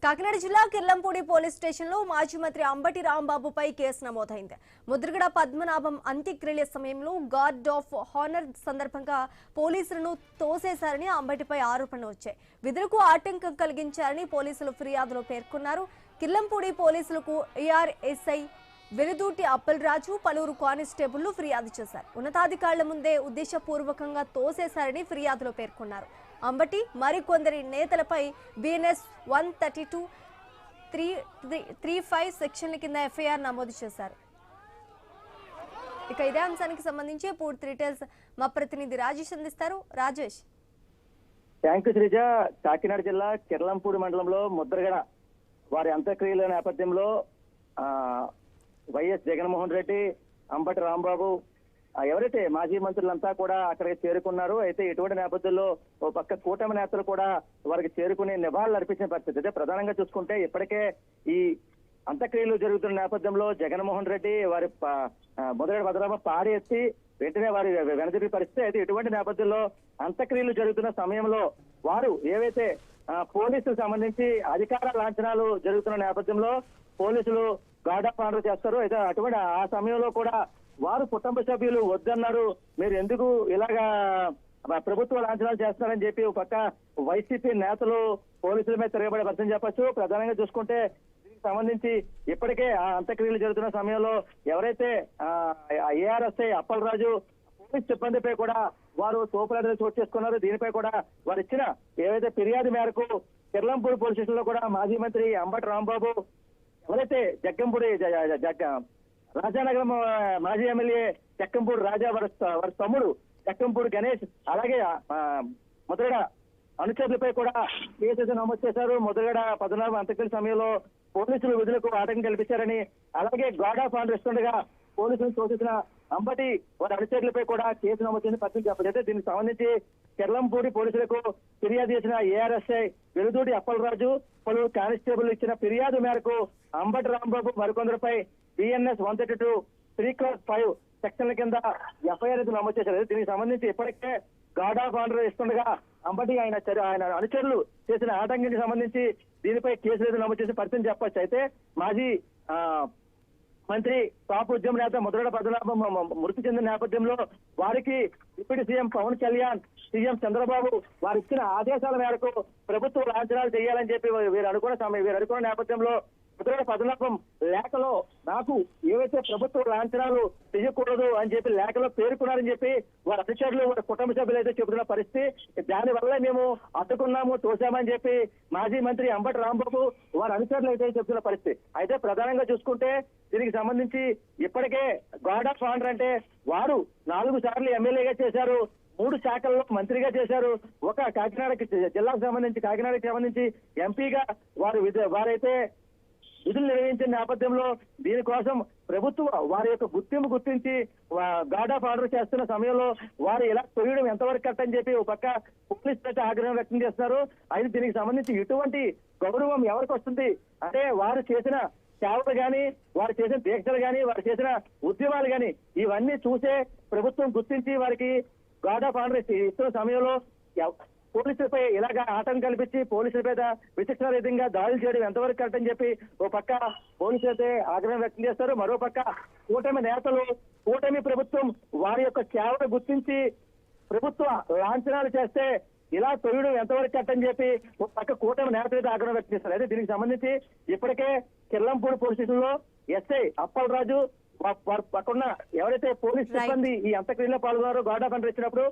కాకినాడ జిల్లా కిర్లంపూడి పోలీస్ స్టేషన్లో మాజీ మంత్రి అంబటి రాంబాబుపై కేసు నమోదైంది. ముద్రగడ పద్మనాభం అంత్యక్రియల సమయంలో గార్డ్ ఆఫ్ హానర్ సందర్భంగా పోలీసులను తోసేశారని అంబటిపై ఆరోపణలు వచ్చాయి. విధులకు ఆటంకం కలిగించారని పోలీసులు ఫిర్యాదులో పేర్కొన్నారు. కిర్లంపూడి పోలీసులకు ఏఆర్ఎస్ఐ వెలుదూటి అప్పలరాజు పలువురు కానిస్టేబుళ్లు ఫిర్యాదు చేశారు. ఉన్నతాధికారుల ముందే ఉద్దేశపూర్వకంగా తోసేశారని ఫిర్యాదులో పేర్కొన్నారు. అంబటి మరికొందరి నేతలపై బిఎన్ఎస్ 132-335 సెక్షన్ల కింద ఎఫ్ఐఆర్ నమోదు చేశారు. ఇక ఇదే అంశానికి సంబంధించి పూర్తి డీటెయిల్స్ మా ప్రతినిధి రాజేష్ అందిస్తారు. రాజేష్. Thank you Sreeja. కాకినాడ జిల్లా కిర్లంపూడి మండలంలో ముద్రగడ వారి అంత్యక్రియల నేపథ్యంలో వైఎస్ జగన్మోహన్ రెడ్డి, అంబటి రాంబాబు ఎవరైతే మాజీ మంత్రులంతా కూడా అక్కడికి చేరుకున్నారు. అయితే ఇటువంటి నేపథ్యంలో ఓ పక్క కూటమి నేతలు కూడా వారికి చేరుకుని నివాళులు అర్పించిన పరిస్థితి. అయితే ప్రధానంగా చూసుకుంటే ఇప్పటికే ఈ అంత్యక్రియలు జరుగుతున్న నేపథ్యంలో జగన్మోహన్ రెడ్డి వారి ముద్రగడ పద్మనాభం పాడి ఎత్తి వెంటనే వారి వెనదిరి పరిస్థితి. అయితే ఇటువంటి నేపథ్యంలో అంత్యక్రియలు జరుగుతున్న సమయంలో వారు ఏవైతే పోలీసులకు సంబంధించి అధికార లాంఛనాలు జరుగుతున్న నేపథ్యంలో పోలీసులు గార్డ్ ఆఫ్ ఆనర్ చేస్తారు. అయితే అటువంటి ఆ సమయంలో కూడా వారు కుటుంబ సభ్యులు వద్దన్నారు, మీరు ఎందుకు ఇలాగా ప్రభుత్వ లాంఛనాలు చేస్తున్నారని చెప్పి ఒక పక్క వైసీపీ నేతలు పోలీసుల మీద తిరగబడే పరిస్థితి చెప్పచ్చు. ప్రధానంగా చూసుకుంటే దీనికి సంబంధించి ఇప్పటికే ఆ అంత్యక్రియలు జరుగుతున్న సమయంలో ఎవరైతే ఏఆర్ఎస్ఐ అప్పలరాజు పోలీస్ సిబ్బందిపై కూడా వారు తోపులాటలు చోటు చేసుకున్నారు. దీనిపై కూడా వారు ఇచ్చిన ఏవైతే ఫిర్యాదు మేరకు కిర్లంపూడి పోలీస్ స్టేషన్ లో కూడా మాజీ మంత్రి అంబటి రాంబాబు, ఎవరైతే జగ్గంపూడి రాజానగరం మాజీ ఎమ్మెల్యే జక్కంపూడి రాజా వారి తమ్ముడు జక్కంపూడి గణేష్, అలాగే ముద్రగడ అనుచరులపై కూడా కేసు నమోదు చేశారు. ముద్రగడ పద్మనాభం అంత్యక్రియల సమయంలో పోలీసులు విధులకు ఆటంకం కల్పించారని, అలాగే గార్డ్ ఆఫ్ ఆనర్ ఇస్తుండగా పోలీసులు తోసిన అంబటి వారి అనుచరులపై కూడా కేసు నమోదు చేసిన పరిస్థితి చెప్పలేదు. దీనికి సంబంధించి కిర్లంపూడి పోలీసులకు ఫిర్యాదు చేసిన ఏఆర్ఎస్ఐ వెలుదూటి అప్పలరాజు పలువురు కానిస్టేబుల్ ఇచ్చిన ఫిర్యాదు మేరకు అంబటి రాంబాబు మరికొందరిపై బిఎన్ఎస్ 132-335 సెక్షన్ల కింద ఎఫ్ఐఆర్ నమోదు చేశారు. దీనికి సంబంధించి ఇప్పటికే గార్డ్ ఆఫ్ ఆనర్ ఇస్తుండగా అంబటి ఆయన అనుచరులు చేసిన ఆటంకానికి సంబంధించి దీనిపై కేసులు నమోదు చేసిన పరిస్థితి చెప్పొచ్చు. అయితే మాజీ మంత్రి టాప్ ఉద్యమ నేత ముద్రగడ పద్మనాభం మృతి చెందిన నేపథ్యంలో వారికి deputy CM Pawan Kalyan, CM Chandrababu వారు ఇచ్చిన ఆదేశాల మేరకు ప్రభుత్వ లాంఛనాలు చేయాలని చెప్పి వీరు అనుకున్న నేపథ్యంలో ముద్రగడ పద్మనాభం లేఖలో నాకు ఏవైతే ప్రభుత్వ లాంఛనాలు చేయకూడదు అని చెప్పి లేఖలో పేర్కొన్నారని చెప్పి వారి అధికారులు వారి కుటుంబ సభ్యులు అయితే చెబుతున్న పరిస్థితి. దానివల్ల మేము అడ్డుకున్నాము, తోసామని చెప్పి మాజీ మంత్రి అంబటి రాంబాబు వారి అధికారులు అయితే చెబుతున్న పరిస్థితి. అయితే ప్రధానంగా చూసుకుంటే దీనికి సంబంధించి ఇప్పటికే గార్డ్ ఆఫ్ ఆనర్ అంటే వారు 4 సార్లు ఎమ్మెల్యేగా చేశారు, 3 శాఖల్లో మంత్రిగా చేశారు, ఒక కాకినాడకి జిల్లాకు సంబంధించి కాకినాడకి సంబంధించి ఎంపీగా వారైతే విధులు నిర్వహించిన నేపథ్యంలో దీనికోసం ప్రభుత్వం వారి యొక్క గుర్తించి గార్డ్ ఆఫ్ ఆర్డర్ చేస్తున్న సమయంలో వారు ఇలా తొయ్యడం ఎంతవరకు కట్టని చెప్పి ఒక పక్క పోలీసులు అయితే ఆగ్రహం వ్యక్తం చేస్తున్నారు. అయితే దీనికి సంబంధించి ఇటువంటి గౌరవం ఎవరికి వస్తుంది అంటే వారు చేసిన సేవలు కానీ, వారు చేసిన దీక్షలు కానీ, వారు చేసిన ఉద్యమాలు కానీ ఇవన్నీ చూసే ప్రభుత్వం గుర్తించి వారికి గార్డ్ ఆఫ్ ఆనర్ ఇస్తున్న సమయంలో పోలీసులపై ఇలాగా ఆటంకం కల్పించి పోలీసుల మీద విచక్షణ రహితంగా దాడులు చేయడం ఎంతవరకు కరెక్ట్ చెప్పి ఓ పక్క పోలీసులు అయితే ఆగ్రహం వ్యక్తం చేస్తారు. మరో పక్క కూటమి నేతలు, కూటమి ప్రభుత్వం వారి యొక్క సేవను గుర్తించి ప్రభుత్వ లాంఛనాలు చేస్తే ఇలా తొయ్యడం ఎంతవరకు కరెక్ట్ చెప్పి ఒక పక్క కూటమి నేతలు అయితే ఆగ్రహం వ్యక్తం చేస్తారు. అయితే దీనికి సంబంధించి ఇప్పటికే కిర్లంపూడి పోలీస్ స్టేషన్ లో ఎస్ఐ అప్పలరాజు పక్కన ఎవరైతే పోలీస్ సిబ్బంది ఈ అంత్యక్రియలో పాల్గొన్నారో గార్డ్ ఆఫ్ ఆనర్ ఇచ్చినప్పుడు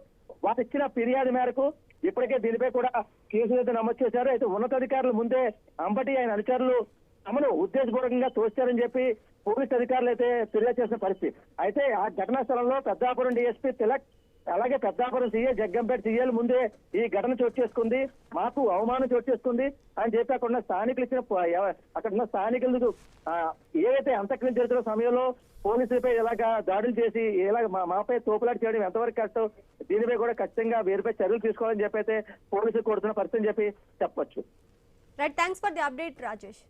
వారు ఇచ్చిన ఫిర్యాదు మేరకు ఇప్పటికే దీనిపై కూడా కేసులు అయితే నమోదు చేశారు. అయితే ఉన్నతాధికారులు ముందే అంబటి ఆయన అనుచరులు తమను ఉద్దేశపూర్వకంగా తోస్తారని చెప్పి పోలీస్ అధికారులు అయితే ఫిర్యాదు చేసిన పరిస్థితి. అయితే ఆ ఘటనా స్థలంలో పెద్దాపురం డిఎస్పీ తిలక్, అలాగే పెద్దాపురం సీఏ జగ్గంపేట సీఏలు ముందే ఈ ఘటన చోటు చేసుకుంది, మాకు అవమానం చోటు చేసుకుంది అని చెప్పి అక్కడున్న స్థానికులు అక్కడున్న స్థానికులకు ఏవైతే అంత్యక్రియ జరుగుతున్న సమయంలో పోలీసులపై ఇలాగా దాడులు చేసి ఇలాగ మాపై తోపులాట చేయడం ఎంతవరకు కష్టం, దీనిపై కూడా ఖచ్చితంగా వీరిపై చర్యలు తీసుకోవాలని చెప్పి అయితే పోలీసులు కోరుతున్న పరిస్థితి చెప్పి చెప్పొచ్చు. Right, thanks for the update Rajesh.